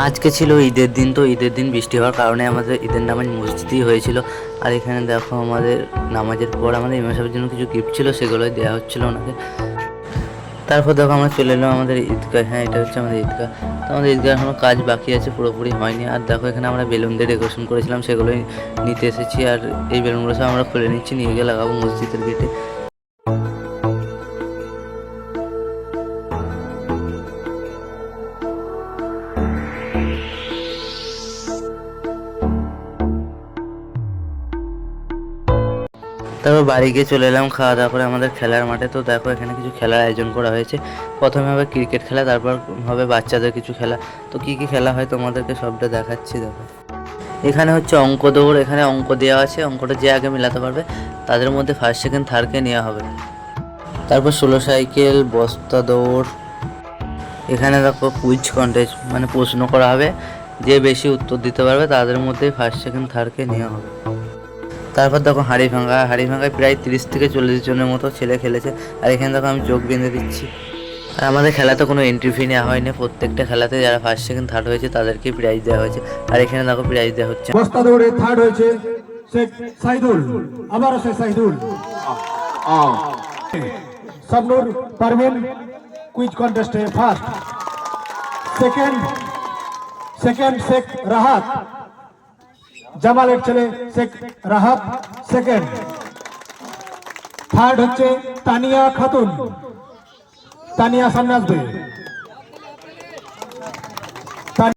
আজকে ছিল ঈদের দিন, তো ঈদের দিন বৃষ্টি হওয়ার কারণে আমাদের ঈদের নামাজ মসজিদেই হয়েছিল। আর এখানে দেখো আমাদের নামাজের পর আমাদের ইমাম সাহেবের জন্য কিছু গিফট ছিল, সেগুলোই দেওয়া হচ্ছিল ওনাকে। তারপর দেখো আমরা চলে এলাম আমাদের ঈদগাহ। হ্যাঁ, এটা হচ্ছে আমাদের ঈদগাহ। তো আমাদের ঈদগাহ এখনো কাজ বাকি আছে, পুরোপুরি হয়নি। আর দেখো এখানে আমরা বেলুন দিয়ে ডেকোরেশন করেছিলাম, সেগুলোই নিতে এসেছি। আর এই বেলুনগুলো সব আমরা খুলে নিচ্ছি, নিয়ে গিয়ে লাগাবো মসজিদের গেটে। তারপর বাড়ি গিয়ে চলে এলাম খাওয়া দাওয়া করে আমাদের খেলার মাঠে। তো দেখো এখানে কিছু খেলার আয়োজন করা হয়েছে। প্রথমে হবে ক্রিকেট খেলা, তারপর হবে বাচ্চাদের কিছু খেলা। তো কী কী খেলা হয় তোমাদেরকে সবটা দেখাচ্ছি। দেখো এখানে হচ্ছে অঙ্ক দৌড়। এখানে অঙ্ক দেওয়া আছে, অঙ্কটা যে আগে মেলাতে পারবে তাদের মধ্যে ফার্স্ট সেকেন্ড থার্ডকে নেওয়া হবে। তারপর 16 সাইকেল, বস্তা দৌড়। এখানে দেখো কুইজ কন্টেস্ট, মানে প্রশ্ন করা হবে, যে বেশি উত্তর দিতে পারবে তাদের মধ্যে ফার্স্ট সেকেন্ড থার্ডকে নেওয়া হবে। তারপর দেখো হাঁড়ি ভাঙা। হাঁড়ি ভাঙায় প্রায় 30 থেকে 40 জনের মতো ছেলে খেলেছে। আর এখানে দেখো আমি চোখ বেঁধে দিচ্ছি। আর আমাদের খেলাতে কোনো এন্ট্রি ফি নেওয়া হয়নি, প্রত্যেকটা খেলাতে যারা ফার্স্ট সেকেন্ড থার্ড হয়েছে তাদেরকে প্রাইজ দেওয়া হয়েছে। আর এখানে দেখো প্রাইজ দেওয়া হচ্ছে। বস্তা দৌড়ে থার্ড হয়েছে শেখ সাইদুল, আবারও শেখ সাইদুল। শাবনুর পারভিন কুইজ কন্টেস্টে ফার্স্ট। সেকেন্ড শেখ রাহাত, জামালের ছেলে শেখ রাহাত সেকেন্ড। থার্ড হচ্ছে তানিয়া খাতুন। তানিয়া সামনে আসবে।